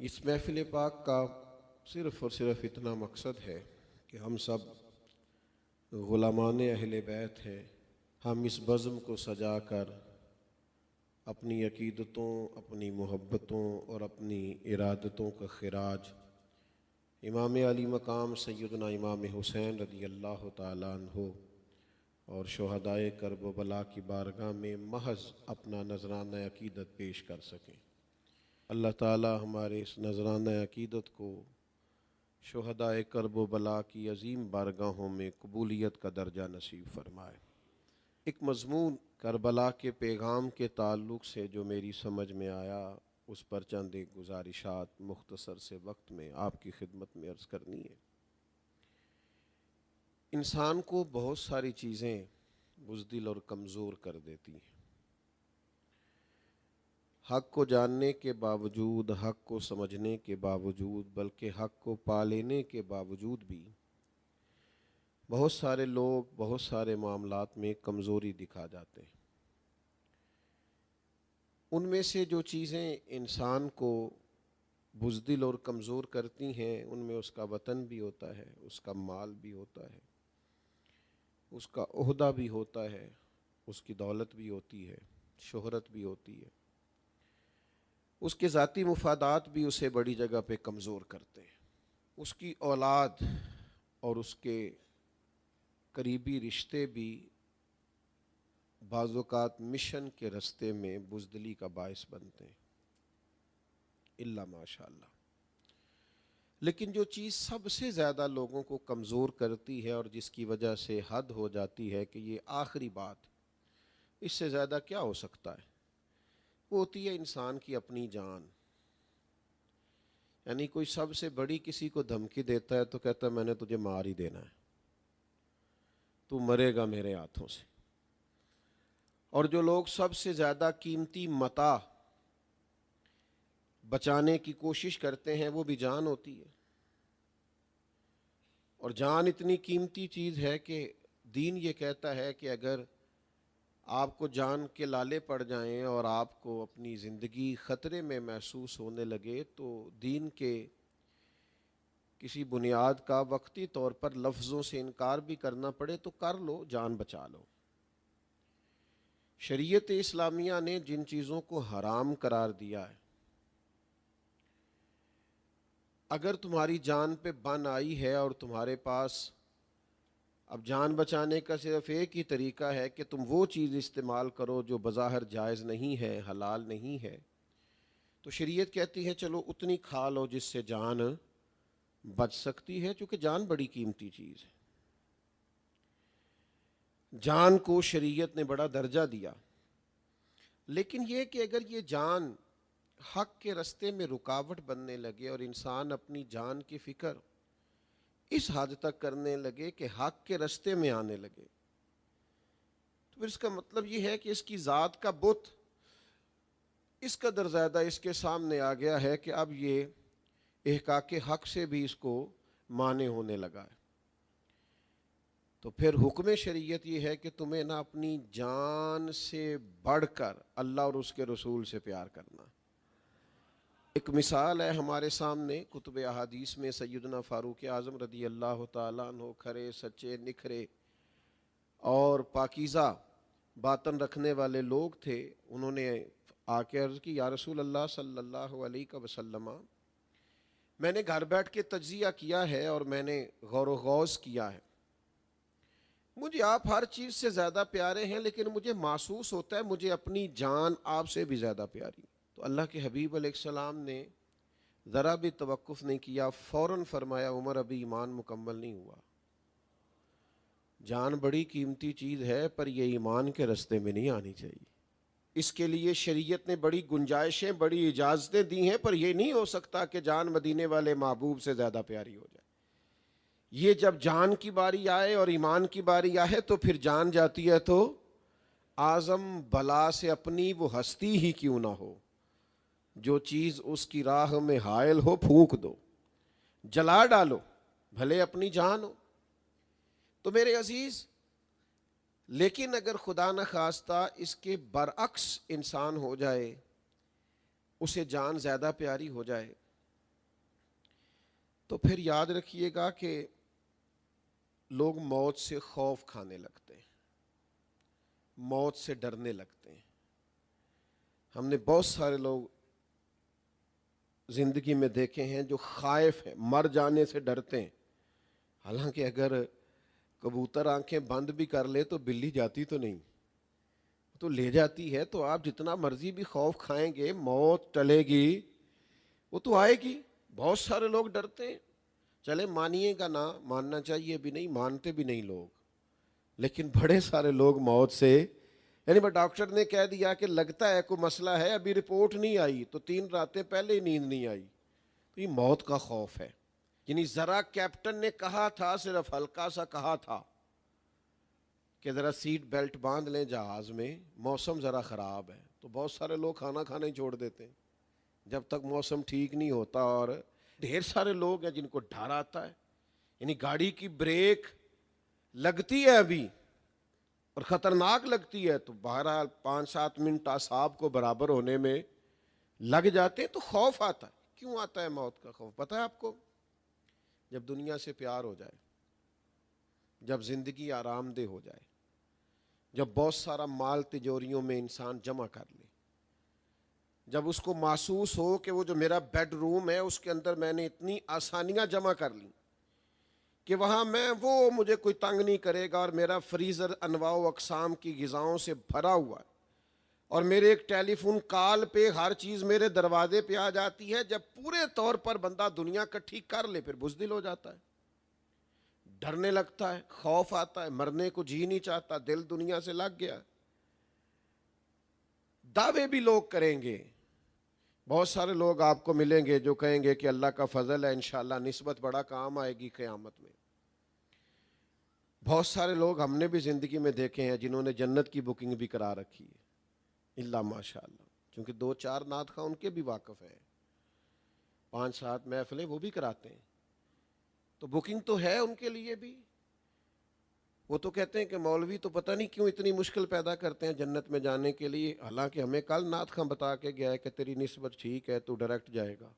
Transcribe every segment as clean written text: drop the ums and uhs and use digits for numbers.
اس محفل پاک کا صرف اور صرف اتنا مقصد ہے کہ ہم سب غلامان اہل بیت ہیں۔ ہم اس بزم کو سجا کر اپنی عقیدتوں، اپنی محبتوں اور اپنی ارادتوں کا خراج امام علی مقام سیدنا امام حسین رضی اللہ تعالیٰ عنہ اور شہدائے کرب و بلا کی بارگاہ میں محض اپنا نذرانہ عقیدت پیش کر سکیں۔ اللہ تعالیٰ ہمارے اس نذرانہ عقیدت کو شہدائے کرب و بلا کی عظیم بارگاہوں میں قبولیت کا درجہ نصیب فرمائے۔ ایک مضمون کربلا کے پیغام کے تعلق سے جو میری سمجھ میں آیا، اس پر چند ایک گزارشات مختصر سے وقت میں آپ کی خدمت میں عرض کرنی ہے۔ انسان کو بہت ساری چیزیں بزدل اور کمزور کر دیتی ہیں۔ حق کو جاننے کے باوجود، حق کو سمجھنے کے باوجود، بلکہ حق کو پا لینے کے باوجود بھی بہت سارے لوگ بہت سارے معاملات میں کمزوری دکھا جاتے ہیں۔ ان میں سے جو چیزیں انسان کو بزدل اور کمزور کرتی ہیں، ان میں اس کا وطن بھی ہوتا ہے، اس کا مال بھی ہوتا ہے، اس کا عہدہ بھی ہوتا ہے، اس کی دولت بھی ہوتی ہے، شہرت بھی ہوتی ہے۔ اس کے ذاتی مفادات بھی اسے بڑی جگہ پہ کمزور کرتے ہیں۔ اس کی اولاد اور اس کے قریبی رشتے بھی بعض اوقات مشن کے رستے میں بزدلی کا باعث بنتے ہیں، الا ماشاء اللہ۔ لیکن جو چیز سب سے زیادہ لوگوں کو کمزور کرتی ہے اور جس کی وجہ سے حد ہو جاتی ہے کہ یہ آخری بات، اس سے زیادہ کیا ہو سکتا ہے، وہ ہوتی ہے انسان کی اپنی جان۔ یعنی کوئی سب سے بڑی کسی کو دھمکی دیتا ہے تو کہتا ہے میں نے تجھے مار ہی دینا ہے، تو مرے گا میرے ہاتھوں سے۔ اور جو لوگ سب سے زیادہ قیمتی متاع بچانے کی کوشش کرتے ہیں، وہ بھی جان ہوتی ہے۔ اور جان اتنی قیمتی چیز ہے کہ دین یہ کہتا ہے کہ اگر آپ کو جان کے لالے پڑ جائیں اور آپ کو اپنی زندگی خطرے میں محسوس ہونے لگے تو دین کے کسی بنیاد کا وقتی طور پر لفظوں سے انکار بھی کرنا پڑے تو کر لو، جان بچا لو۔ شریعت اسلامیہ نے جن چیزوں کو حرام قرار دیا ہے، اگر تمہاری جان پہ بن آئی ہے اور تمہارے پاس اب جان بچانے کا صرف ایک ہی طریقہ ہے کہ تم وہ چیز استعمال کرو جو بظاہر جائز نہیں ہے، حلال نہیں ہے، تو شریعت کہتی ہے چلو اتنی کھا لو جس سے جان بچ سکتی ہے، چونکہ جان بڑی قیمتی چیز ہے۔ جان کو شریعت نے بڑا درجہ دیا، لیکن یہ کہ اگر یہ جان حق کے رستے میں رکاوٹ بننے لگے اور انسان اپنی جان کی فکر اس حد تک کرنے لگے کہ حق کے رستے میں آنے لگے، تو پھر اس کا مطلب یہ ہے کہ اس کی ذات کا بت اس قدر زیادہ اس کے سامنے آ گیا ہے کہ اب یہ احقاق حق سے بھی اس کو مانع ہونے لگا ہے۔ تو پھر حکم شریعت یہ ہے کہ تمہیں نہ اپنی جان سے بڑھ کر اللہ اور اس کے رسول سے پیار کرنا۔ ایک مثال ہے ہمارے سامنے کتب احادیث میں، سیدنا فاروق اعظم رضی اللہ تعالیٰ عنہ کھرے سچے نکھرے اور پاکیزہ باطن رکھنے والے لوگ تھے۔ انہوں نے آ کے عرض کی، یا رسول اللہ صلی اللہ علیہ وسلم، میں نے گھر بیٹھ کے تجزیہ کیا ہے اور میں نے غور و غوض کیا ہے، مجھے آپ ہر چیز سے زیادہ پیارے ہیں، لیکن مجھے محسوس ہوتا ہے مجھے اپنی جان آپ سے بھی زیادہ پیاری۔ تو اللہ کے حبیب علیہ السلام نے ذرا بھی توقف نہیں کیا، فوراً فرمایا عمر ابھی ایمان مکمل نہیں ہوا۔ جان بڑی قیمتی چیز ہے پر یہ ایمان کے رستے میں نہیں آنی چاہیے۔ اس کے لیے شریعت نے بڑی گنجائشیں، بڑی اجازتیں دی ہیں، پر یہ نہیں ہو سکتا کہ جان مدینے والے محبوب سے زیادہ پیاری ہو جائے۔ یہ جب جان کی باری آئے اور ایمان کی باری آئے تو پھر جان جاتی ہے تو اعظم بلا سے اپنی وہ ہستی ہی کیوں نہ ہو، جو چیز اس کی راہ میں حائل ہو پھونک دو، جلا ڈالو، بھلے اپنی جان ہو۔ تو میرے عزیز، لیکن اگر خدا نخواستہ اس کے برعکس انسان ہو جائے، اسے جان زیادہ پیاری ہو جائے، تو پھر یاد رکھیے گا کہ لوگ موت سے خوف کھانے لگتے ہیں، موت سے ڈرنے لگتے ہیں۔ ہم نے بہت سارے لوگ زندگی میں دیکھے ہیں جو خائف ہیں، مر جانے سے ڈرتے ہیں۔ حالانکہ اگر کبوتر آنکھیں بند بھی کر لے تو بلی جاتی تو نہیں، تو لے جاتی ہے۔ تو آپ جتنا مرضی بھی خوف کھائیں گے، موت ٹلے گی، وہ تو آئے گی۔ بہت سارے لوگ ڈرتے ہیں، چلے مانیے گا نہ، ماننا چاہیے بھی نہیں، مانتے بھی نہیں لوگ، لیکن بڑے سارے لوگ موت سے، یعنی بس ڈاکٹر نے کہہ دیا کہ لگتا ہے کوئی مسئلہ ہے، ابھی رپورٹ نہیں آئی، تو 3 راتیں پہلے ہی نیند نہیں آئی، تو یہ موت کا خوف ہے۔ یعنی ذرا کیپٹن نے کہا تھا، صرف ہلکا سا کہا تھا کہ ذرا سیٹ بیلٹ باندھ لیں جہاز میں، موسم ذرا خراب ہے، تو بہت سارے لوگ کھانا کھانا ہی چھوڑ دیتے ہیں جب تک موسم ٹھیک نہیں ہوتا۔ اور ڈھیر سارے لوگ ہیں جن کو ڈر آتا ہے، یعنی گاڑی کی بریک لگتی ہے ابھی اور خطرناک لگتی ہے، تو بہرحال 5-7 منٹ اعصاب کو برابر ہونے میں لگ جاتے ہیں، تو خوف آتا ہے۔ کیوں آتا ہے موت کا خوف؟ پتہ ہے آپ کو؟ جب دنیا سے پیار ہو جائے، جب زندگی آرام دہ ہو جائے، جب بہت سارا مال تجوریوں میں انسان جمع کر لے، جب اس کو محسوس ہو کہ وہ جو میرا بیڈ روم ہے اس کے اندر میں نے اتنی آسانیاں جمع کر لی کہ وہاں وہ مجھے کوئی تنگ نہیں کرے گا، اور میرا فریزر انواع و اقسام کی غذاؤں سے بھرا ہوا ہے، اور میرے ایک ٹیلی فون کال پہ ہر چیز میرے دروازے پہ آ جاتی ہے۔ جب پورے طور پر بندہ دنیا کٹھی کر لے، پھر بزدل ہو جاتا ہے، ڈرنے لگتا ہے، خوف آتا ہے، مرنے کو جی نہیں چاہتا، دل دنیا سے لگ گیا۔ دعوے بھی لوگ کریں گے، بہت سارے لوگ آپ کو ملیں گے جو کہیں گے کہ اللہ کا فضل ہے، انشاءاللہ نسبت بڑا کام آئے گی قیامت میں۔ بہت سارے لوگ ہم نے بھی زندگی میں دیکھے ہیں جنہوں نے جنت کی بکنگ بھی کرا رکھی ہے، اللہ ماشاءاللہ، کیونکہ 2-4 نعت خواں ان کے بھی واقف ہیں، 5-7 محفلیں وہ بھی کراتے ہیں، تو بکنگ تو ہے ان کے لیے بھی۔ وہ تو کہتے ہیں کہ مولوی تو پتہ نہیں کیوں اتنی مشکل پیدا کرتے ہیں جنت میں جانے کے لیے، حالانکہ ہمیں کل نعت خواں بتا کے گیا ہے کہ تیری نسبت ٹھیک ہے، تو ڈائریکٹ جائے گا،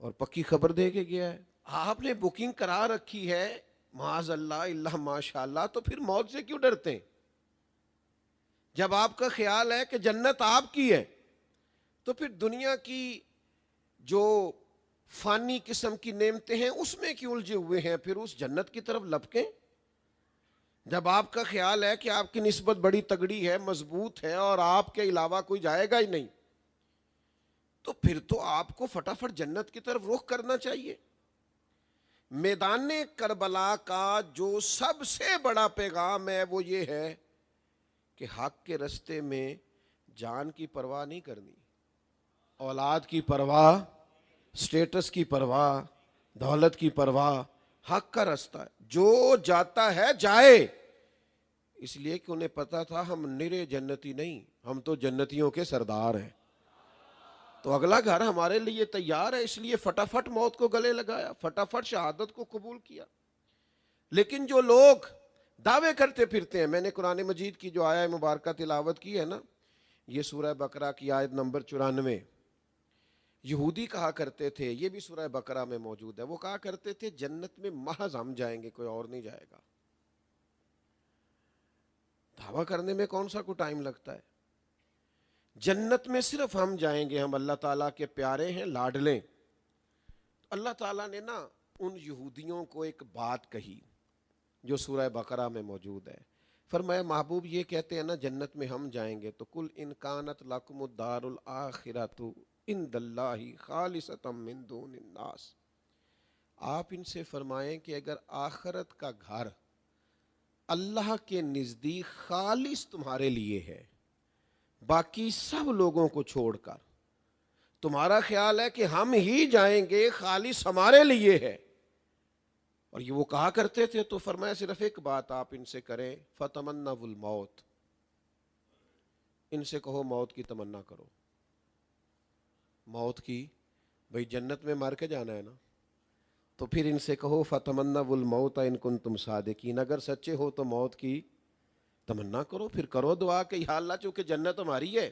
اور پکی خبر دے کے گیا ہے۔ آپ نے بکنگ کرا رکھی ہے، معاذ اللہ، اللہ ماشاءاللہ، تو پھر موت سے کیوں ڈرتے ہیں؟ جب آپ کا خیال ہے کہ جنت آپ کی ہے، تو پھر دنیا کی جو فانی قسم کی نعمتیں ہیں اس میں کیوں الجھے ہوئے ہیں؟ پھر اس جنت کی طرف لپکیں۔ جب آپ کا خیال ہے کہ آپ کی نسبت بڑی تگڑی ہے، مضبوط ہے، اور آپ کے علاوہ کوئی جائے گا ہی نہیں، تو پھر تو آپ کو فٹافٹ جنت کی طرف رخ کرنا چاہیے۔ میدان کربلا کا جو سب سے بڑا پیغام ہے وہ یہ ہے کہ حق کے رستے میں جان کی پرواہ نہیں کرنی، اولاد کی پرواہ، سٹیٹس کی پرواہ، دولت کی پرواہ۔ حق کا رستہ ہے، جو جاتا ہے جائے، اس لیے کہ انہیں پتا تھا ہم نرے جنتی نہیں، ہم تو جنتیوں کے سردار ہیں، تو اگلا گھر ہمارے لیے تیار ہے، اس لیے فٹافٹ موت کو گلے لگایا، فٹافٹ شہادت کو قبول کیا۔ لیکن جو لوگ دعوے کرتے پھرتے ہیں، میں نے قرآن مجید کی جو آیہ مبارکہ تلاوت کی ہے نا، یہ سورہ بقرہ کی آیت نمبر 94، یہودی کہا کرتے تھے، یہ بھی سورہ بقرہ میں موجود ہے، وہ کہا کرتے تھے جنت میں محض ہم جائیں گے، کوئی اور نہیں جائے گا۔ دعویٰ کرنے میں کون سا کو ٹائم لگتا ہے؟ جنت میں صرف ہم جائیں گے، ہم اللہ تعالیٰ کے پیارے ہیں، لاڈلے۔ اللہ تعالیٰ نے نا ان یہودیوں کو ایک بات کہی جو سورہ بقرہ میں موجود ہے، فرمایا محبوب یہ کہتے ہیں نا جنت میں ہم جائیں گے، تو کل ان کانت لکم الدار الآخرۃ عند اللہ خالصۃ من دون الناس، آپ ان سے فرمائیں کہ اگر آخرت کا گھر اللہ کے نزدیک خالص تمہارے لیے ہے، باقی سب لوگوں کو چھوڑ کر تمہارا خیال ہے کہ ہم ہی جائیں گے، خالص ہمارے لیے ہے، اور یہ وہ کہا کرتے تھے، تو فرمایا صرف ایک بات آپ ان سے کریں، فتمنوا الموت، ان سے کہو موت کی تمنا کرو۔ موت کی، بھئی جنت میں مر کے جانا ہے نا، تو پھر ان سے کہو فتمنوا الموت ان کنتم صادقین، اگر سچے ہو تو موت کی تمنا کرو، پھر کرو دعا کہ یا اللہ چونکہ جنت ہماری ہے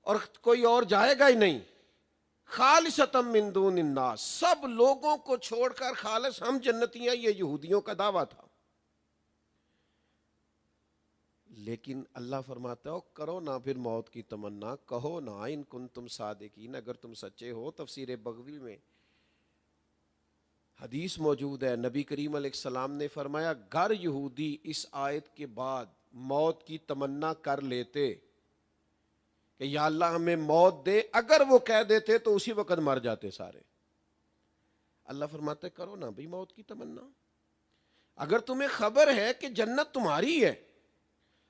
اور کوئی اور جائے گا ہی نہیں، خالصۃ من دون الناس، سب لوگوں کو چھوڑ کر خالص ہم جنتی ہیں، یہ یہودیوں کا دعویٰ تھا۔ لیکن اللہ فرماتا ہے کرو نہ پھر موت کی تمنا، کہو نہ ان کنتم صادقین، اگر تم سچے ہو۔ تفسیر بغوی میں حدیث موجود ہے، نبی کریم علیہ السلام نے فرمایا گر یہودی اس آیت کے بعد موت کی تمنا کر لیتے کہ یا اللہ ہمیں موت دے، اگر وہ کہہ دیتے تو اسی وقت مر جاتے سارے۔ اللہ فرماتے کرو نا بھی موت کی تمنا، اگر تمہیں خبر ہے کہ جنت تمہاری ہے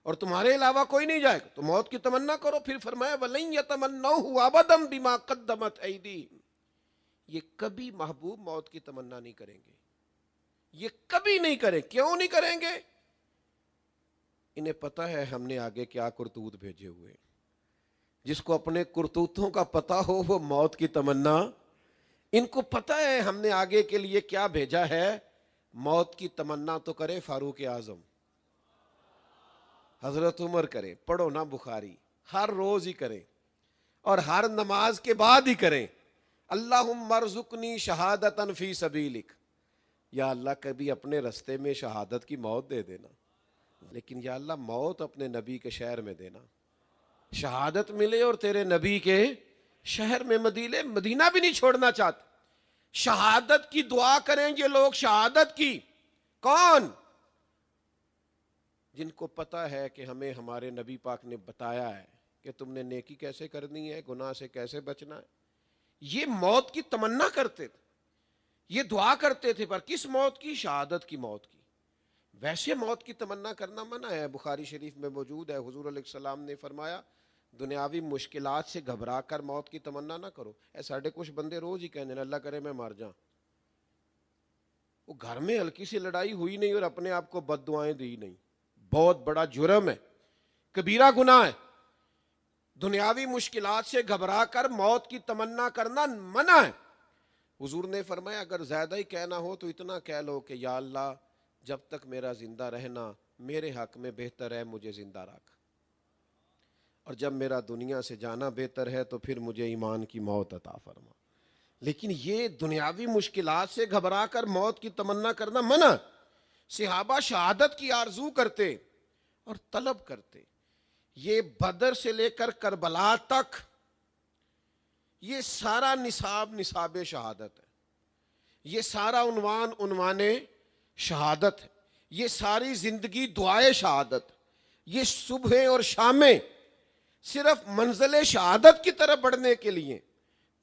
اور تمہارے علاوہ کوئی نہیں جائے گا تو موت کی تمنا کرو۔ پھر فرمایا وَلَن يَتَمَنَّوْهُ أَبَدًا بِمَا قَدَّمَتْ أَيْدِيهِمْ، یہ کبھی محبوب موت کی تمنا نہیں کریں گے، یہ کبھی نہیں کریں۔ کیوں نہیں کریں گے؟ انہیں پتہ ہے ہم نے آگے کیا کرتوت بھیجے ہوئے۔ جس کو اپنے کرتوتوں کا پتہ ہو وہ موت کی تمنا، ان کو پتہ ہے ہم نے آگے کے لیے کیا بھیجا ہے، موت کی تمنا تو کرے فاروق اعظم، حضرت عمر کریں، پڑھو نا بخاری، ہر روز ہی کریں اور ہر نماز کے بعد ہی کریں، اللہم ارزقنی شہادتا فی سبیلک، یا اللہ کبھی اپنے رستے میں شہادت کی موت دے دینا، لیکن یا اللہ موت اپنے نبی کے شہر میں دینا، شہادت ملے اور تیرے نبی کے شہر میں مدینہ بھی نہیں چھوڑنا چاہتے۔ شہادت کی دعا کریں یہ لوگ، شہادت کی، کون؟ جن کو پتا ہے کہ ہمیں ہمارے نبی پاک نے بتایا ہے کہ تم نے نیکی کیسے کرنی ہے، گناہ سے کیسے بچنا ہے، یہ موت کی تمنا کرتے تھے، یہ دعا کرتے تھے، پر کس موت کی؟ شہادت کی موت کی۔ ویسے موت کی تمنا کرنا منع ہے، بخاری شریف میں موجود ہے، حضور علیہ السلام نے فرمایا دنیاوی مشکلات سے گھبرا کر موت کی تمنا نہ کرو۔ ساڑھے کچھ بندے روز ہی کہنے اللہ کرے میں مر جاؤں، وہ گھر میں ہلکی سی لڑائی ہوئی نہیں اور اپنے آپ کو بد دعائیں دی نہیں، بہت بڑا جرم ہے، کبیرہ گناہ ہے۔ دنیاوی مشکلات سے گھبرا کر موت کی تمنا کرنا منع ہے۔ حضور نے فرمایا اگر زیادہ ہی کہنا ہو تو اتنا کہہ لو کہ یا اللہ جب تک میرا زندہ رہنا میرے حق میں بہتر ہے، مجھے زندہ رکھ، اور جب میرا دنیا سے جانا بہتر ہے تو پھر مجھے ایمان کی موت عطا فرما۔ لیکن یہ دنیاوی مشکلات سے گھبرا کر موت کی تمنا کرنا منع۔ صحابہ شہادت کی آرزو کرتے اور طلب کرتے، یہ بدر سے لے کر کربلا تک یہ سارا نصاب شہادت ہے، یہ سارا عنوان شہادت ہے، یہ ساری زندگی دعائے شہادت، یہ صبح اور شامیں صرف منزل شہادت کی طرف بڑھنے کے لیے۔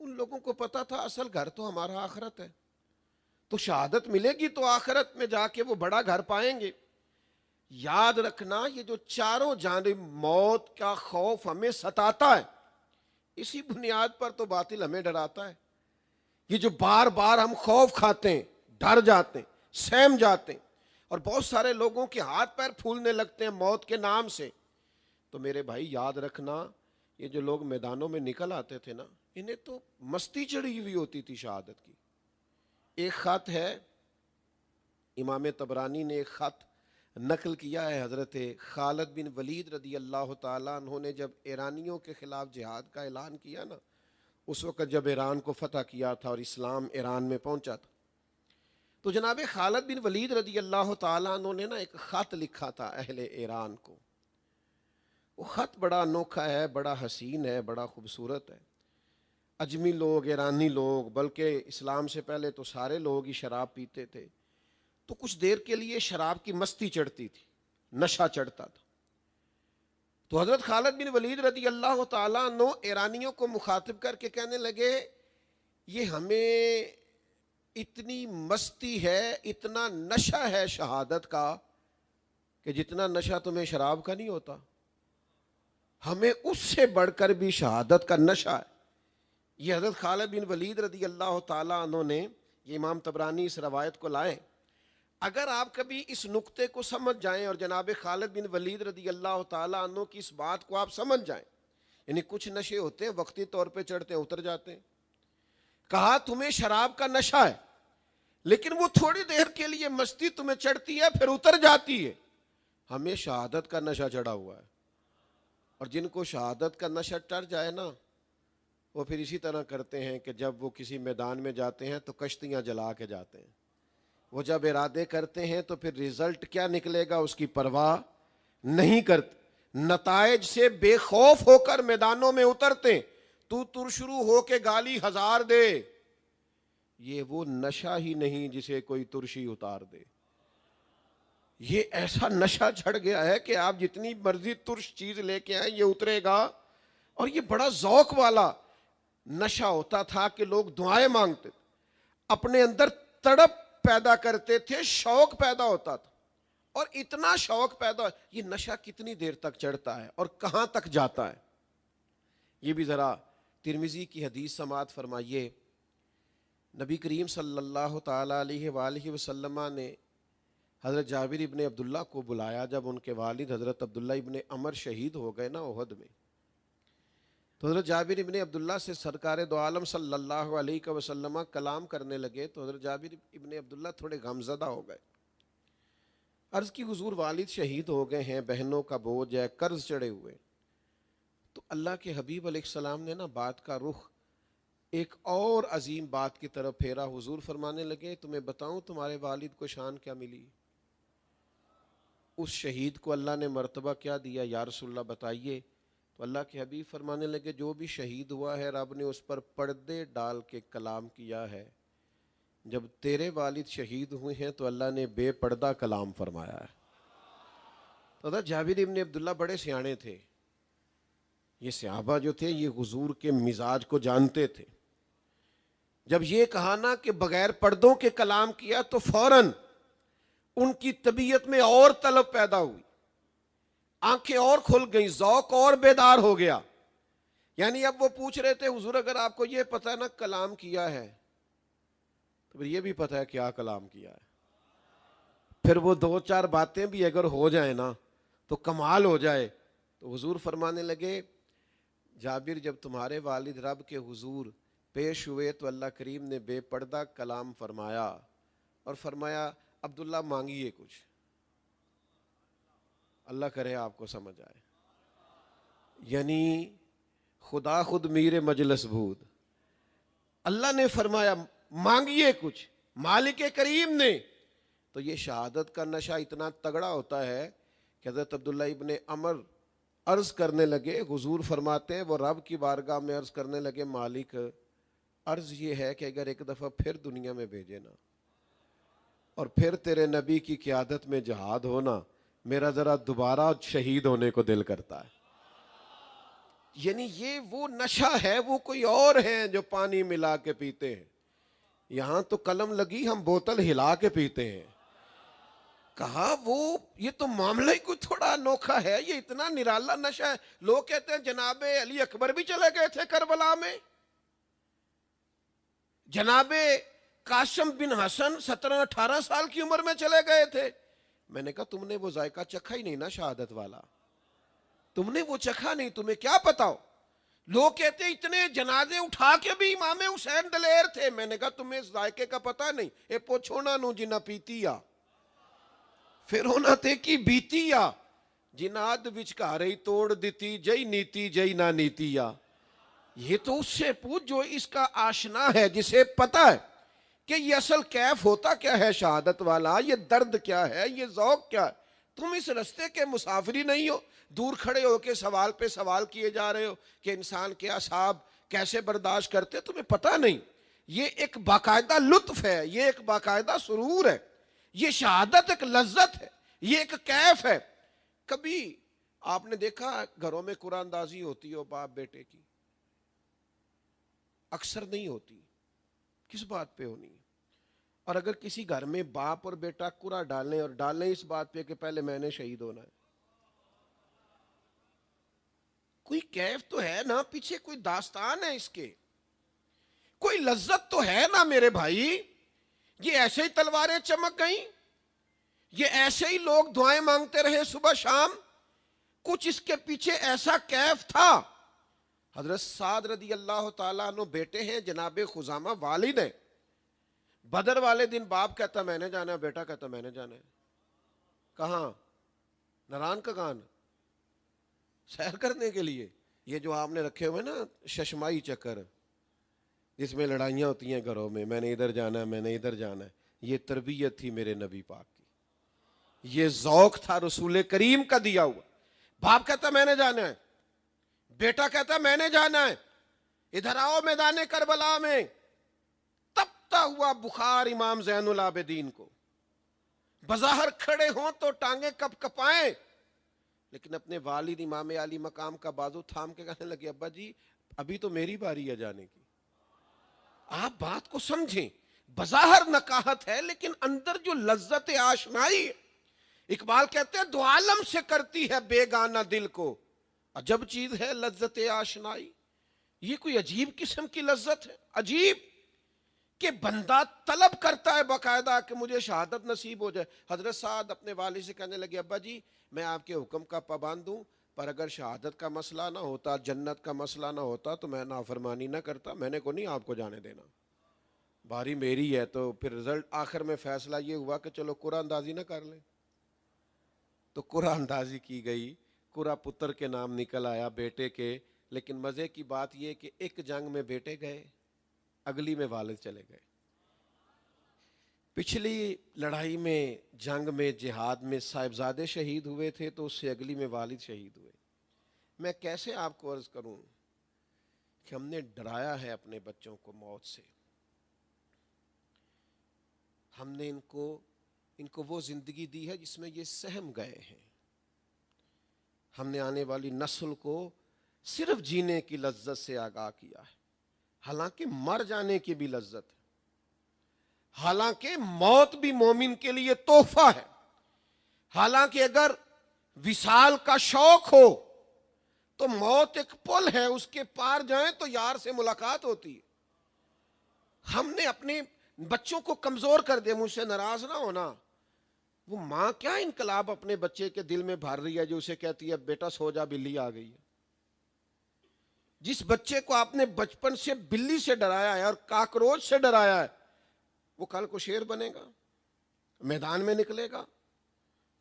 ان لوگوں کو پتا تھا اصل گھر تو ہمارا آخرت ہے، تو شہادت ملے گی تو آخرت میں جا کے وہ بڑا گھر پائیں گے۔ یاد رکھنا یہ جو چاروں جانب موت کا خوف ہمیں ستاتا ہے، اسی بنیاد پر تو باطل ہمیں ڈراتا ہے۔ یہ جو بار بار ہم خوف کھاتے ہیں، ڈر جاتے ہیں، سہم جاتے ہیں، اور بہت سارے لوگوں کے ہاتھ پیر پھولنے لگتے ہیں موت کے نام سے، تو میرے بھائی یاد رکھنا یہ جو لوگ میدانوں میں نکل آتے تھے نا، انہیں تو مستی چڑھی ہوئی ہوتی تھی شہادت کی۔ ایک خط ہے، امام طبرانی نے ایک خط نقل کیا ہے، حضرت خالد بن ولید رضی اللہ تعالیٰ عنہ نے جب ایرانیوں کے خلاف جہاد کا اعلان کیا نا، اس وقت جب ایران کو فتح کیا تھا اور اسلام ایران میں پہنچا تھا، تو جناب خالد بن ولید رضی اللہ تعالیٰ عنہ نے نا ایک خط لکھا تھا اہل ایران کو۔ وہ خط بڑا انوکھا ہے، بڑا حسین ہے، بڑا خوبصورت ہے۔ اجمی لوگ، ایرانی لوگ، بلکہ اسلام سے پہلے تو سارے لوگ ہی شراب پیتے تھے، تو کچھ دیر کے لیے شراب کی مستی چڑھتی تھی، نشہ چڑھتا تھا۔ تو حضرت خالد بن ولید رضی اللہ تعالیٰ عنہ ایرانیوں کو مخاطب کر کے کہنے لگے یہ ہمیں اتنی مستی ہے، اتنا نشہ ہے شہادت کا کہ جتنا نشہ تمہیں شراب کا نہیں ہوتا، ہمیں اس سے بڑھ کر بھی شہادت کا نشہ ہے۔ یہ حضرت خالد بن ولید رضی اللہ تعالیٰ عنہ نے، یہ امام طبرانی اس روایت کو لائے۔ اگر آپ کبھی اس نقطے کو سمجھ جائیں اور جناب خالد بن ولید رضی اللہ تعالیٰ عنہ کی اس بات کو آپ سمجھ جائیں، یعنی کچھ نشے ہوتے ہیں وقتی طور پہ چڑھتے ہیں اتر جاتے ہیں، کہا تمہیں شراب کا نشہ ہے لیکن وہ تھوڑی دیر کے لیے مستی تمہیں چڑھتی ہے پھر اتر جاتی ہے، ہمیں شہادت کا نشہ چڑھا ہوا ہے، اور جن کو شہادت کا نشہ ٹر جائے نا وہ پھر اسی طرح کرتے ہیں کہ جب وہ کسی میدان میں جاتے ہیں تو کشتیاں جلا کے جاتے ہیں. وہ جب ارادے کرتے ہیں تو پھر رزلٹ کیا نکلے گا اس کی پرواہ نہیں کرتے. نتائج سے بے خوف ہو کر میدانوں میں اترتے. تو تر شروع ہو کے گالی ہزار دے, یہ وہ نشہ ہی نہیں جسے کوئی ترشی اتار دے. یہ ایسا نشہ چڑھ گیا ہے کہ آپ جتنی مرضی ترش چیز لے کے آئیں یہ اترے گا. اور یہ بڑا ذوق والا نشہ ہوتا تھا کہ لوگ دعائیں مانگتے, اپنے اندر تڑپ پیدا کرتے تھے, شوق پیدا ہوتا تھا. اور اتنا شوق پیدا, یہ نشہ کتنی دیر تک چڑھتا ہے اور کہاں تک جاتا ہے, یہ بھی ذرا ترمذی کی حدیث سماعت فرمائیے. نبی کریم صلی اللہ تعالی علیہ وآلہ وسلم نے حضرت جابر ابن عبداللہ کو بلایا جب ان کے والد حضرت عبداللہ ابن عمر شہید ہو گئے نا احد میں. تو حضرت جابر ابن عبداللہ سے سرکار دو عالم صلی اللہ علیہ وسلم کلام کرنے لگے تو حضرت جابر ابن عبداللہ تھوڑے غمزدہ ہو گئے. عرض کی حضور والد شہید ہو گئے ہیں, بہنوں کا بوجھ ہے, قرض چڑھے ہوئے. تو اللہ کے حبیب علیہ السلام نے نا بات کا رخ ایک اور عظیم بات کی طرف پھیرا. حضور فرمانے لگے تمہیں بتاؤں تمہارے والد کو شان کیا ملی, اس شہید کو اللہ نے مرتبہ کیا دیا. یا رسول اللہ بتائیے. تو اللہ کے حبیب فرمانے لگے جو بھی شہید ہوا ہے رب نے اس پر پردے ڈال کے کلام کیا ہے. جب تیرے والد شہید ہوئے ہیں تو اللہ نے بے پردہ کلام فرمایا ہے. تو حضرت جابر ابن عبداللہ بڑے سیانے تھے. یہ صحابہ جو تھے یہ حضور کے مزاج کو جانتے تھے. جب یہ کہا نا کہ بغیر پردوں کے کلام کیا تو فوراً ان کی طبیعت میں اور طلب پیدا ہوئی, آنکھیں اور کھل گئیں, ذوق اور بیدار ہو گیا. یعنی اب وہ پوچھ رہے تھے حضور اگر آپ کو یہ پتہ ہے نا کلام کیا ہے تو پھر یہ بھی پتہ ہے کیا کلام کیا ہے. پھر وہ دو چار باتیں بھی اگر ہو جائیں نا تو کمال ہو جائے. تو حضور فرمانے لگے جابر جب تمہارے والد رب کے حضور پیش ہوئے تو اللہ کریم نے بے پردہ کلام فرمایا اور فرمایا عبداللہ مانگیے کچھ. اللہ کرے آپ کو سمجھ آئے. یعنی خدا خود میر مجلس بود, اللہ نے فرمایا مانگیے کچھ, مالک کریم نے. تو یہ شہادت کا نشہ اتنا تگڑا ہوتا ہے کہ حضرت عبداللہ ابن عمر عرض کرنے لگے, حضور فرماتے ہیں وہ رب کی بارگاہ میں عرض کرنے لگے مالک عرض یہ ہے کہ اگر ایک دفعہ پھر دنیا میں بھیجے نا اور پھر تیرے نبی کی قیادت میں جہاد ہونا, میرا ذرا دوبارہ شہید ہونے کو دل کرتا ہے. یعنی یہ وہ نشہ ہے, وہ کوئی اور ہیں جو پانی ملا کے پیتے ہیں. یہاں تو قلم لگی ہم بوتل ہلا کے پیتے ہیں. کہا وہ یہ تو معاملہ ہی کوئی تھوڑا انوکھا ہے, یہ اتنا نرالا نشہ ہے. لوگ کہتے ہیں جناب علی اکبر بھی چلے گئے تھے کربلا میں, جناب قاسم بن حسن 17-18 سال کی عمر میں چلے گئے تھے. میں نے کہا تم نے وہ ذائقہ چکھا ہی نہیں نا شہادت والا, تم نے وہ چکھا نہیں, تمہیں کیا پتا ہو. لوگ کہتے ہیں اتنے جنازے اٹھا کے بھی امام حسین دلیر تھے. میں نے کہا تمہیں اس ذائقے کا پتا نہیں, اے پوچھونا نو جنہ پیتی یا پھر ہونا تے کی بیتی یا جناد وچکارے توڑ دیتی جئی نیتی جئی نہ نیتی یا. یہ تو اس سے پوچھ جو اس کا آشنا ہے, جسے پتا ہے کہ یہ اصل کیف ہوتا کیا ہے شہادت والا, یہ درد کیا ہے, یہ ذوق کیا ہے. تم اس رستے کے مسافری نہیں ہو, دور کھڑے ہو کے سوال پہ سوال کیے جا رہے ہو کہ انسان کے اعصاب کیسے برداشت کرتے, تمہیں پتہ نہیں. یہ ایک باقاعدہ لطف ہے, یہ ایک باقاعدہ سرور ہے, یہ شہادت ایک لذت ہے, یہ ایک کیف ہے. کبھی آپ نے دیکھا گھروں میں قرآن اندازی ہوتی ہو باپ بیٹے کی, اکثر نہیں ہوتی. کس بات پہ ہونی ہے؟ اور اگر کسی گھر میں باپ اور بیٹا قرآن ڈالیں اور ڈالیں اس بات پہ کہ پہلے میں نے شہید ہونا ہے, کوئی کیف تو ہے نا, پیچھے کوئی داستان ہے اس کے, کوئی لذت تو ہے نا میرے بھائی. یہ ایسے ہی تلواریں چمک گئیں, یہ ایسے ہی لوگ دعائیں مانگتے رہے صبح شام, کچھ اس کے پیچھے ایسا کیف تھا. حضرت سعد رضی اللہ تعالیٰ عنہ بیٹے ہیں جناب خزامہ والد ہیں. بدر والے دن باپ کہتا میں نے جانا ہے, بیٹا کہتا میں نے جانا ہے. کہاں؟ نران کا کان سیر کرنے کے لیے. یہ جو آپ نے رکھے ہوئے نا ششمائی چکر جس میں لڑائیاں ہوتی ہیں گھروں میں نے ادھر جانا ہے، میں نے ادھر جانا ہے، یہ تربیت تھی میرے نبی پاک کی، یہ ذوق تھا رسول کریم کا دیا ہوا۔ باپ کہتا میں نے جانا ہے، بیٹا کہتا میں نے جانا ہے، ادھر آؤ میدان کربلا میں۔ تپتا ہوا بخار امام زین العابدین کو، بظاہر کھڑے ہوں تو ٹانگیں کپ کپائیں، لیکن اپنے والد امام علی مقام کا بازو تھام کے کہنے لگے ابا جی ابھی تو میری باری ہے جانے کی۔ آپ بات کو سمجھیں، بظاہر نکاحت ہے لیکن اندر جو لذت آشنائی ہے، اقبال کہتے ہیں دو عالم سے کرتی ہے بیگانہ دل کو، عجب چیز ہے لذت آشنائی۔ یہ کوئی عجیب قسم کی لذت ہے، عجیب کہ بندہ طلب کرتا ہے باقاعدہ کہ مجھے شہادت نصیب ہو جائے۔ حضرت سعد اپنے والد سے کہنے لگے ابا جی میں آپ کے حکم کا پابند ہوں، پر اگر شہادت کا مسئلہ نہ ہوتا، جنت کا مسئلہ نہ ہوتا تو میں نافرمانی نہ کرتا، میں نے کو نہیں آپ کو جانے دینا، باری میری ہے۔ تو پھر رزلٹ آخر میں فیصلہ یہ ہوا کہ چلو قرآن اندازی نہ کر لیں، تو قرآن اندازی کی گئی، قرآن پتر کے نام نکل آیا بیٹے کے۔ لیکن مزے کی بات یہ کہ ایک جنگ میں بیٹے گئے، اگلی میں والد چلے گئے۔ پچھلی لڑائی میں، جنگ میں، جہاد میں صاحبزادے شہید ہوئے تھے تو اس سے اگلی میں والد شہید ہوئے۔ میں کیسے آپ کو عرض کروں کہ ہم نے ڈرایا ہے اپنے بچوں کو موت سے، ہم نے ان کو وہ زندگی دی ہے جس میں یہ سہم گئے ہیں، ہم نے آنے والی نسل کو صرف جینے کی لذت سے آگاہ کیا ہے، حالانکہ مر جانے کی بھی لذت ہے، حالانکہ موت بھی مومن کے لیے تحفہ ہے، حالانکہ اگر وصال کا شوق ہو تو موت ایک پل ہے، اس کے پار جائیں تو یار سے ملاقات ہوتی ہے۔ ہم نے اپنے بچوں کو کمزور کر دیا، مجھ سے ناراض نہ ہونا، وہ ماں کیا انقلاب اپنے بچے کے دل میں بھر رہی ہے جو اسے کہتی ہے بیٹا سو جا بلی آ گئی ہے۔ جس بچے کو آپ نے بچپن سے بلی سے ڈرایا ہے اور کاکروچ سے ڈرایا ہے، وہ کل کو شیر بنے گا، میدان میں نکلے گا۔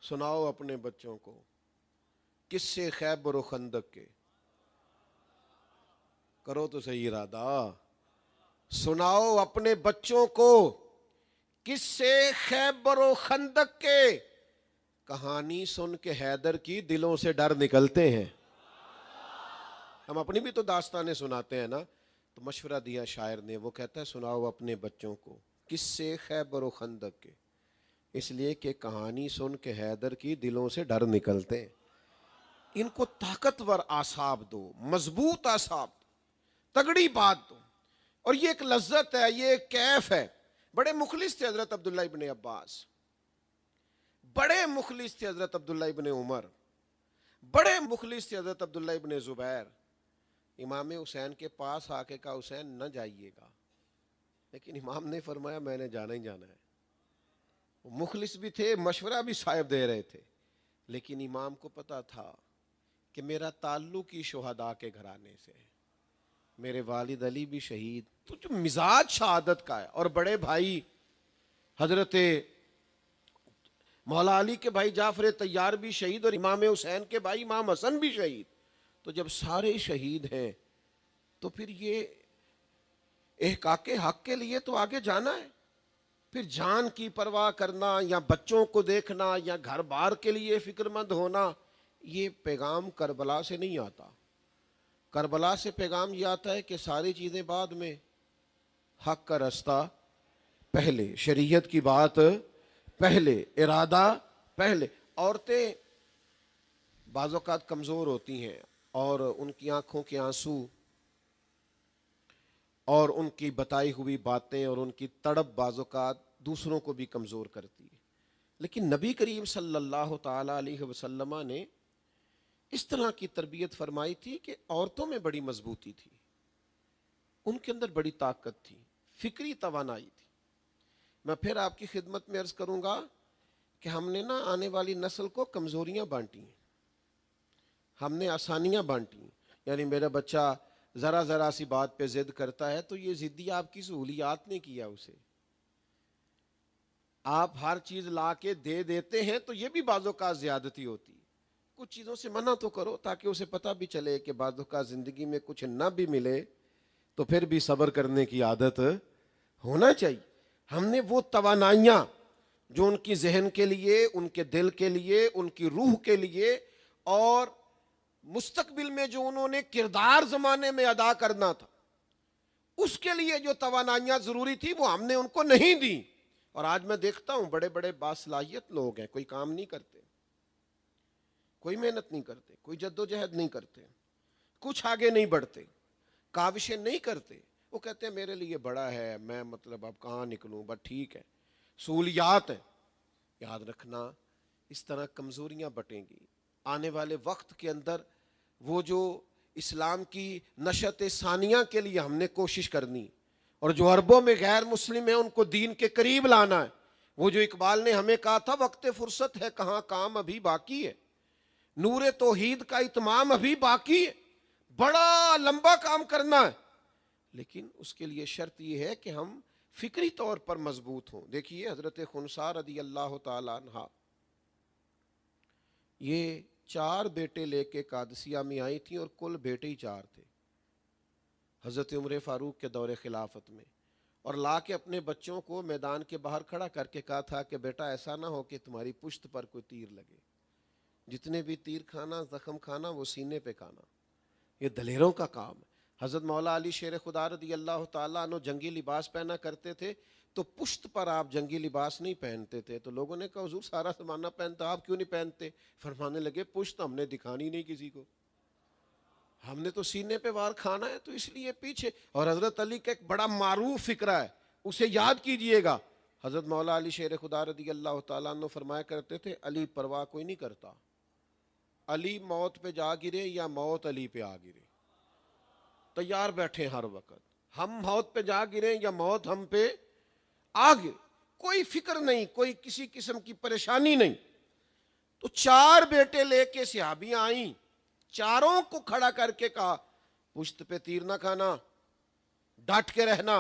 سناؤ اپنے بچوں کو قصے خیبر و خندق کے، کرو تو صحیح ارادہ، سناؤ اپنے بچوں کو قصے خیبر و خندق کے، کہانی سن کے حیدر کی دلوں سے ڈر نکلتے ہیں۔ ہم اپنی بھی تو داستانیں سناتے ہیں نا، تو مشورہ دیا شاعر نے، وہ کہتا ہے سناؤ اپنے بچوں کو قصے خیبر و خندق کے، اس لیے کہ کہانی سن کے حیدر کی دلوں سے ڈر نکلتے ہیں۔ ان کو طاقتور اعصاب دو، مضبوط اعصاب دو، تگڑی بات دو، اور یہ ایک لذت ہے، یہ ایک کیف ہے۔ بڑے مخلص تھے حضرت عبداللہ ابن عباس، بڑے مخلص تھے حضرت عبداللہ ابن عمر، بڑے مخلص تھے حضرت عبداللہ ابن زبیر۔ امام حسین کے پاس آ کے کہا حسین نہ جائیے گا، لیکن امام نے فرمایا میں نے جانا ہی جانا ہے۔ وہ مخلص بھی تھے، مشورہ بھی صاحب دے رہے تھے، لیکن امام کو پتا تھا کہ میرا تعلق ہی شہداء کے گھرانے سے ہے، میرے والد علی بھی شہید، تو جو مزاج شہادت کا ہے، اور بڑے بھائی حضرت مولا علی کے بھائی جعفر طیار بھی شہید، اور امام حسین کے بھائی امام حسن بھی شہید، تو جب سارے شہید ہیں تو پھر یہ احقاق حق کے لیے تو آگے جانا ہے۔ پھر جان کی پرواہ کرنا یا بچوں کو دیکھنا یا گھر بار کے لیے فکر مند ہونا، یہ پیغام کربلا سے نہیں آتا۔ کربلا سے پیغام یہ آتا ہے کہ ساری چیزیں بعد میں، حق کا رستہ پہلے، شریعت کی بات پہلے، ارادہ پہلے۔ عورتیں بعض اوقات کمزور ہوتی ہیں اور ان کی آنکھوں کے آنسو اور ان کی بتائی ہوئی باتیں اور ان کی تڑپ بعض اوقات دوسروں کو بھی کمزور کرتی ہے، لیکن نبی کریم صلی اللہ تعالی علیہ وسلم نے اس طرح کی تربیت فرمائی تھی کہ عورتوں میں بڑی مضبوطی تھی، ان کے اندر بڑی طاقت تھی، فکری توانائی تھی۔ میں پھر آپ کی خدمت میں عرض کروں گا کہ ہم نے نا آنے والی نسل کو کمزوریاں بانٹی ہیں، ہم نے آسانیاں بانٹی ہیں۔ یعنی میرا بچہ ذرا سی بات پہ ضد کرتا ہے تو یہ ضدی آپ کی سہولیات نے کیا اسے، آپ ہر چیز لا کے دے دیتے ہیں تو یہ بھی بعض اوقات زیادتی ہوتی ہے۔ کچھ چیزوں سے منع تو کرو تاکہ اسے پتہ بھی چلے کہ بعض اوقات زندگی میں کچھ نہ بھی ملے تو پھر بھی صبر کرنے کی عادت ہونا چاہیے. ہم نے وہ توانائیاں جو ان کی ذہن کے لیے، ان کے دل کے لیے، ان کی روح کے لیے اور مستقبل میں جو انہوں نے کردار زمانے میں ادا کرنا تھا، اس کے لیے جو توانائیاں ضروری تھی وہ ہم نے ان کو نہیں دی. اور آج میں دیکھتا ہوں بڑے بڑے باصلاحیت لوگ ہیں، کوئی کام نہیں کرتے، کوئی محنت نہیں کرتے، کوئی جد و جہد نہیں کرتے، کچھ آگے نہیں بڑھتے، کاوشیں نہیں کرتے. وہ کہتے ہیں میرے لیے بڑا ہے، میں مطلب اب کہاں نکلوں، بس ٹھیک ہے. سہولیات ہیں. یاد رکھنا اس طرح کمزوریاں بٹیں گی. آنے والے وقت کے اندر وہ جو اسلام کی نشت ثانیہ کے لیے ہم نے کوشش کرنی، اور جو عربوں میں غیر مسلم ہیں ان کو دین کے قریب لانا ہے. وہ جو اقبال نے ہمیں کہا تھا وقت فرصت ہے کہاں، کام ابھی باقی ہے، نور توحید کا اتمام ابھی باقی ہے، بڑا لمبا کام کرنا ہے. لیکن اس کے لیے شرط یہ ہے کہ ہم فکری طور پر مضبوط ہوں. دیکھیے حضرت خنسا رضی اللہ تعالی عنہ، یہ 4 بیٹے لے کے قادسیہ میں آئی تھیں اور کل بیٹے ہی 4 تھے حضرت عمر فاروق کے دور خلافت میں، اور لا کے اپنے بچوں کو میدان کے باہر کھڑا کر کے کہا تھا کہ بیٹا ایسا نہ ہو کہ تمہاری پشت پر کوئی تیر لگے، جتنے بھی تیر کھانا، زخم کھانا، وہ سینے پہ کھانا. یہ دلیروں کا کام ہے. حضرت مولا علی شیر خدا رضی اللہ تعالیٰ عنہ جنگی لباس پہنا کرتے تھے تو پشت پر آپ جنگی لباس نہیں پہنتے تھے. تو لوگوں نے کہا حضور سارا زمانہ پہنتا، آپ کیوں نہیں پہنتے؟ فرمانے لگے پشت ہم نے دکھانی نہیں کسی کو، ہم نے تو سینے پہ وار کھانا ہے، تو اس لیے پیچھے. اور حضرت علی کا ایک بڑا معروف فقرہ ہے، اسے یاد کیجئے گا. حضرت مولا علی شیر خدا رضی اللہ تعالیٰ عنہ فرمایا کرتے تھے علی پرواہ کوئی نہیں کرتا، علی موت پہ جا گرے یا موت علی پہ آ گرے، تیار بیٹھے ہر وقت. ہم موت پہ جا گرے یا موت ہم پہ آ گرے، کوئی فکر نہیں، کوئی کسی قسم کی پریشانی نہیں. تو 4 بیٹے لے کے صحابیاں آئیں، چاروں کو کھڑا کر کے کہا پشت پہ تیر نہ کھانا، ڈٹ کے رہنا.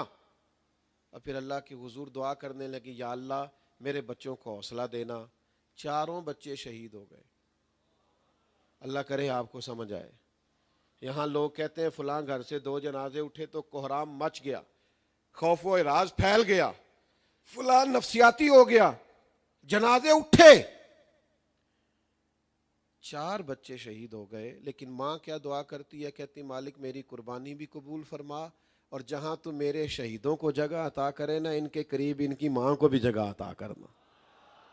اور پھر اللہ کے حضور دعا کرنے لگی یا اللہ میرے بچوں کو حوصلہ دینا. 4 بچے شہید ہو گئے. اللہ کرے آپ کو سمجھ آئے. یہاں لوگ کہتے ہیں فلاں گھر سے 2 جنازے اٹھے تو کوہرام مچ گیا، خوف و اعراض پھیل گیا، فلاں نفسیاتی ہو گیا. جنازے اٹھے، 4 بچے شہید ہو گئے. لیکن ماں کیا دعا کرتی ہے؟ کہتی مالک میری قربانی بھی قبول فرما، اور جہاں تو میرے شہیدوں کو جگہ عطا کرے نا، ان کے قریب ان کی ماں کو بھی جگہ عطا کرنا.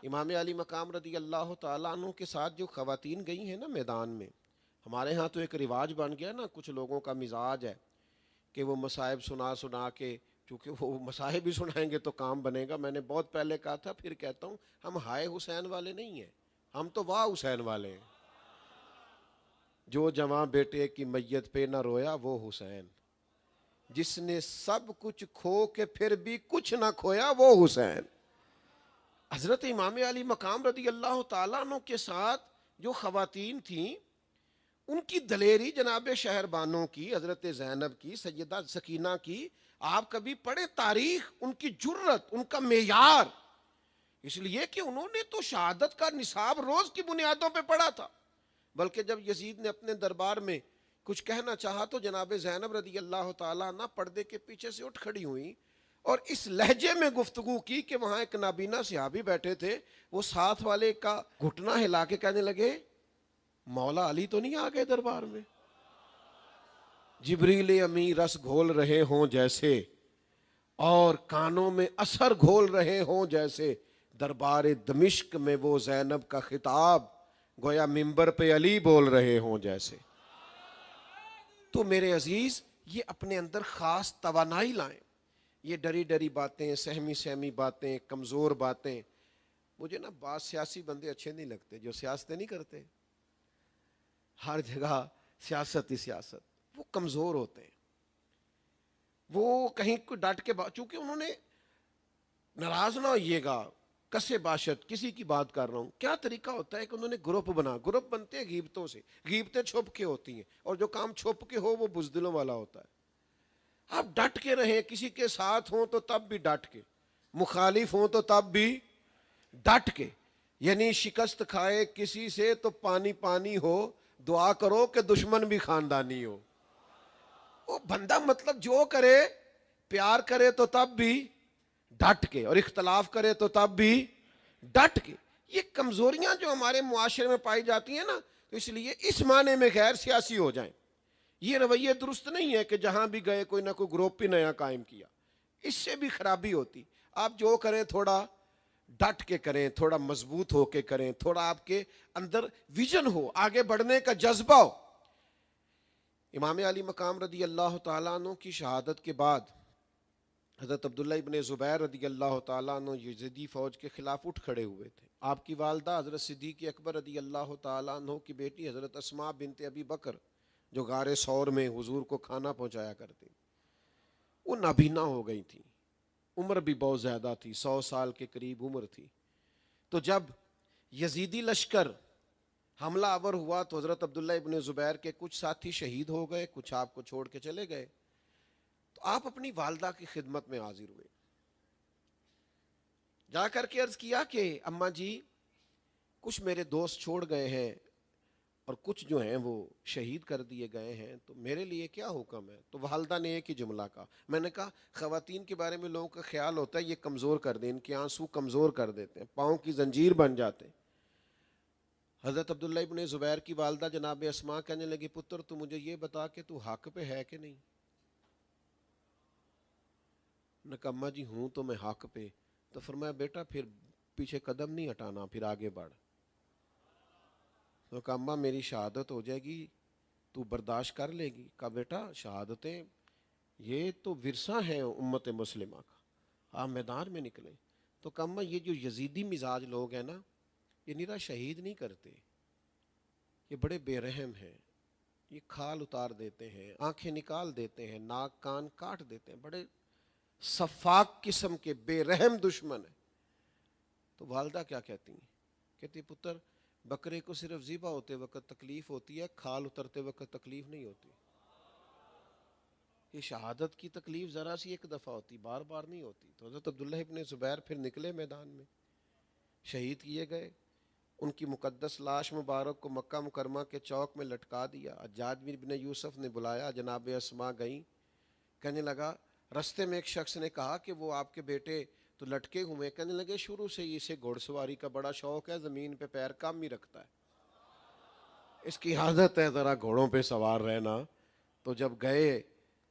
امام علی مقام رضی اللہ تعالیٰ عنہ کے ساتھ جو خواتین گئی ہیں نا میدان میں، ہمارے ہاں تو ایک رواج بن گیا نا، کچھ لوگوں کا مزاج ہے کہ وہ مصائب سنا کے، چونکہ وہ مصائب بھی سنائیں گے تو کام بنے گا. میں نے بہت پہلے کہا تھا، پھر کہتا ہوں، ہم ہائے حسین والے نہیں ہیں، ہم تو واہ حسین والے ہیں. جو جواں بیٹے کی میت پہ نہ رویا وہ حسین، جس نے سب کچھ کھو کے پھر بھی کچھ نہ کھویا وہ حسین. حضرت امام علی مقام رضی اللہ تعالیٰ عنہ کے ساتھ جو خواتین تھیں، ان کی دلیری جناب شہر بانوں کی، حضرت زینب کی، سیدہ سکینہ کی، آپ کبھی پڑھیں تاریخ، ان کی جرت، ان کا معیار. اس لیے کہ انہوں نے تو شہادت کا نصاب روز کی بنیادوں پہ پڑھا تھا. بلکہ جب یزید نے اپنے دربار میں کچھ کہنا چاہا تو جناب زینب رضی اللہ تعالیٰ عنہ پردے کے پیچھے سے اٹھ کھڑی ہوئیں اور اس لہجے میں گفتگو کی کہ وہاں ایک نابینا صحابی بیٹھے تھے، وہ ساتھ والے کا گھٹنا ہلا کے کہنے لگے مولا علی تو نہیں آ گئے دربار میں؟ جبریل امی رس گھول رہے ہوں جیسے، اور کانوں میں اثر گھول رہے ہوں جیسے، دربار دمشق میں وہ زینب کا خطاب گویا منبر پہ علی بول رہے ہوں جیسے. تو میرے عزیز، یہ اپنے اندر خاص توانائی لائیں. یہ ڈری ڈری باتیں، سہمی سہمی باتیں، کمزور باتیں. مجھے نا بعض سیاسی بندے اچھے نہیں لگتے جو سیاستیں نہیں کرتے، ہر جگہ سیاست ہی سیاست. وہ کمزور ہوتے ہیں، وہ کہیں کو ڈٹ کے چونکہ انہوں نے، ناراض نہ ہوئیے گا، کسے باشد کسی کی بات کر رہا ہوں، کیا طریقہ ہوتا ہے کہ انہوں نے گروپ بنتے ہیں غیبتوں سے. غیبتیں چھپ کے ہوتی ہیں، اور جو کام چھپ کے ہو وہ بزدلوں والا ہوتا ہے. آپ ڈٹ کے رہیں، کسی کے ساتھ ہوں تو تب بھی ڈٹ کے، مخالف ہوں تو تب بھی ڈٹ کے. یعنی شکست کھائے کسی سے تو پانی پانی ہو، دعا کرو کہ دشمن بھی خاندانی ہو۔ وہ بندہ مطلب جو کرے، پیار کرے تو تب بھی ڈٹ کے، اور اختلاف کرے تو تب بھی ڈٹ کے۔ یہ کمزوریاں جو ہمارے معاشرے میں پائی جاتی ہیں نا، تو اس لیے اس معنی میں غیر سیاسی ہو جائیں، یہ رویے درست نہیں ہے کہ جہاں بھی گئے کوئی نہ کوئی گروپ ہی نیا قائم کیا، اس سے بھی خرابی ہوتی۔ آپ جو کریں تھوڑا ڈٹ کے کریں، تھوڑا مضبوط ہو کے کریں، تھوڑا آپ کے اندر ویژن ہو، آگے بڑھنے کا جذبہ ہو۔ امام علی مقام رضی اللہ تعالیٰ عنہ کی شہادت کے بعد حضرت عبداللہ ابن زبیر رضی اللہ تعالیٰ عنہ یزیدی فوج کے خلاف اٹھ کھڑے ہوئے تھے۔ آپ کی والدہ حضرت صدیق اکبر رضی اللہ تعالیٰ عنہ کی بیٹی حضرت اسماء بنت ابی بکر، جو غار ثور میں حضور کو کھانا پہنچایا کرتی، وہ نابینا ہو گئی تھی، عمر بھی بہت زیادہ تھی، 100 سال کے قریب عمر تھی۔ تو جب یزیدی لشکر حملہ آور ہوا تو حضرت عبداللہ ابن زبیر کے کچھ ساتھی شہید ہو گئے، کچھ آپ کو چھوڑ کے چلے گئے۔ تو آپ اپنی والدہ کی خدمت میں حاضر ہوئے، جا کر کے عرض کیا کہ اماں جی، کچھ میرے دوست چھوڑ گئے ہیں اور کچھ جو ہیں وہ شہید کر دیے گئے ہیں، تو میرے لیے کیا حکم ہے؟ تو والدہ نے ایک ہی جملہ کہا۔ میں نے کہا خواتین کے بارے میں لوگوں کا خیال ہوتا ہے یہ کمزور کر دیں، ان کے آنسو کمزور کر دیتے ہیں، پاؤں کی زنجیر بن جاتے ہیں۔ حضرت عبداللہ ابن زبیر کی والدہ جناب اسماء کہنے لگی، پتر تو مجھے یہ بتا کہ تو حق پہ ہے کہ نہیں؟ نے کہا اماں جی ہوں تو میں حق پہ۔ تو فرمایا بیٹا پھر پیچھے قدم نہیں ہٹانا، پھر آگے بڑھ۔ تو کہا اماں میری شہادت ہو جائے گی تو برداشت کر لے گی؟ کہا بیٹا شہادتیں یہ تو ورثہ ہے امت مسلمہ کا، آپ میدان میں نکلیں۔ تو کہا اماں یہ جو یزیدی مزاج لوگ ہیں نا، یہ نیرا شہید نہیں کرتے، یہ بڑے بے رحم ہیں، یہ کھال اتار دیتے ہیں، آنکھیں نکال دیتے ہیں، ناک کان کاٹ دیتے ہیں، بڑے صفاق قسم کے بے رحم دشمن ہیں۔ تو والدہ کیا کہتی ہیں؟ کہتی پتر بکرے کو صرف ذبح ہوتے وقت تکلیف ہوتی ہے، کھال اترتے وقت تکلیف نہیں ہوتی۔ یہ شہادت کی تکلیف ذرا سی ایک دفعہ ہوتی، بار بار نہیں ہوتی۔ تو حضرت عبداللہ ابن زبیر پھر نکلے میدان میں، شہید کیے گئے۔ ان کی مقدس لاش مبارک کو مکہ مکرمہ کے چوک میں لٹکا دیا۔ حجاج بن یوسف نے بلایا، جناب اسماء گئیں، کہنے لگا رستے میں ایک شخص نے کہا کہ وہ آپ کے بیٹے تو لٹکے ہوئے، کہنے لگے شروع سے اسے گھوڑ سواری کا بڑا شوق ہے، زمین پہ پیر کم ہی رکھتا ہے، اس کی عادت ہے ذرا گھوڑوں پہ سوار رہنا۔ تو جب گئے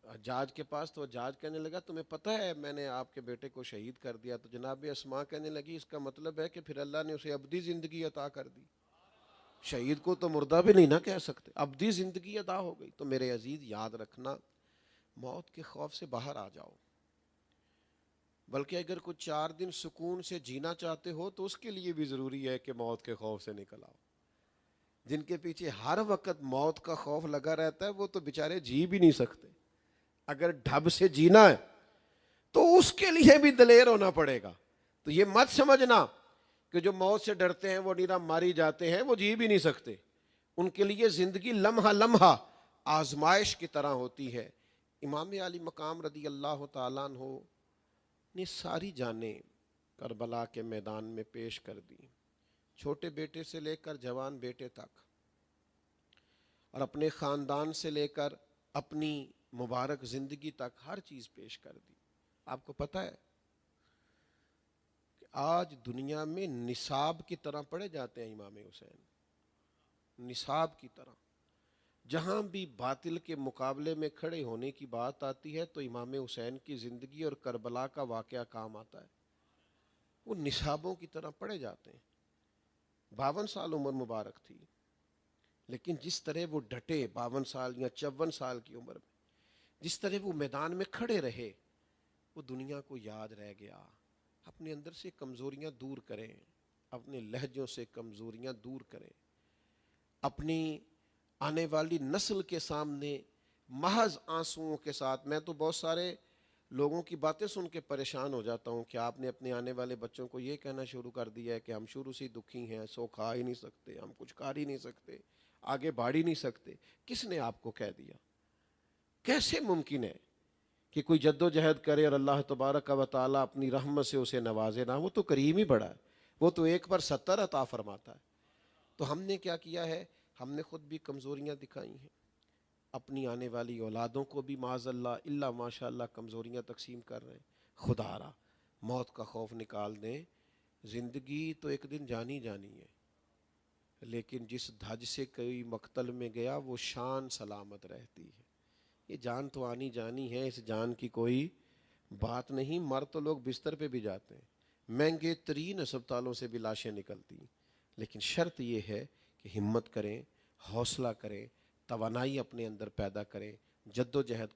حجاج کے پاس تو حجاج کہنے لگا تمہیں پتہ ہے میں نے آپ کے بیٹے کو شہید کر دیا؟ تو جناب اسماء کہنے لگی اس کا مطلب ہے کہ پھر اللہ نے اسے ابدی زندگی عطا کر دی۔ شہید کو تو مردہ بھی نہیں نہ کہہ سکتے، ابدی زندگی عطا ہو گئی۔ تو میرے عزیز یاد رکھنا، موت کے خوف سے باہر آ جاؤ، بلکہ اگر کچھ 4 دن سکون سے جینا چاہتے ہو تو اس کے لیے بھی ضروری ہے کہ موت کے خوف سے نکل آؤ۔ جن کے پیچھے ہر وقت موت کا خوف لگا رہتا ہے وہ تو بیچارے جی بھی نہیں سکتے۔ اگر ڈھب سے جینا ہے تو اس کے لیے بھی دلیر ہونا پڑے گا۔ تو یہ مت سمجھنا کہ جو موت سے ڈرتے ہیں وہ نیرا ماری جاتے ہیں، وہ جی بھی نہیں سکتے۔ ان کے لیے زندگی لمحہ لمحہ آزمائش کی طرح ہوتی ہے۔ امام علی مقام رضی اللہ تعالیٰ عنہ نے ساری جانیں کربلا کے میدان میں پیش کر دی، چھوٹے بیٹے سے لے کر جوان بیٹے تک، اور اپنے خاندان سے لے کر اپنی مبارک زندگی تک ہر چیز پیش کر دی۔ آپ کو پتہ ہے کہ آج دنیا میں نصاب کی طرح پڑھے جاتے ہیں امام حسین، نصاب کی طرح۔ جہاں بھی باطل کے مقابلے میں کھڑے ہونے کی بات آتی ہے تو امام حسین کی زندگی اور کربلا کا واقعہ کام آتا ہے، وہ نصابوں کی طرح پڑھے جاتے ہیں۔ 52 سال عمر مبارک تھی، لیکن جس طرح وہ ڈٹے 52 سال یا 54 سال کی عمر میں، جس طرح وہ میدان میں کھڑے رہے، وہ دنیا کو یاد رہ گیا۔ اپنے اندر سے کمزوریاں دور کریں، اپنے لہجوں سے کمزوریاں دور کریں، اپنی آنے والی نسل کے سامنے محض آنسوؤں کے ساتھ۔ میں تو بہت سارے لوگوں کی باتیں سن کے پریشان ہو جاتا ہوں کہ آپ نے اپنے آنے والے بچوں کو یہ کہنا شروع کر دیا ہے کہ ہم شروع سے دکھی ہیں، سو کھا ہی نہیں سکتے، ہم کچھ کر ہی نہیں سکتے، آگے بڑھ ہی نہیں سکتے۔ کس نے آپ کو کہہ دیا؟ کیسے ممکن ہے کہ کوئی جد و جہد کرے اور اللہ تبارک و تعالیٰ اپنی رحمت سے اسے نوازے نہ؟ وہ تو کریم ہی بڑا ہے۔ وہ تو ایک پر 70 عطا فرماتا ہے۔ تو ہم نے کیا کیا ہے؟ ہم نے خود بھی کمزوریاں دکھائی ہیں، اپنی آنے والی اولادوں کو بھی معاذ اللہ الا ماشاء اللہ کمزوریاں تقسیم کر رہے ہیں۔ خدا را موت کا خوف نکال دیں، زندگی تو ایک دن جانی جانی ہے، لیکن جس دھج سے کوئی مقتل میں گیا وہ شان سلامت رہتی ہے۔ یہ جان تو آنی جانی ہے، اس جان کی کوئی بات نہیں۔ مر تو لوگ بستر پہ بھی جاتے ہیں، مہنگے ترین اسپتالوں سے بھی لاشیں نکلتی ہیں، لیکن شرط یہ ہے کہ ہمت کریں، حوصلہ کریں، توانائی اپنے اندر پیدا کریں، جد و جہد کریں۔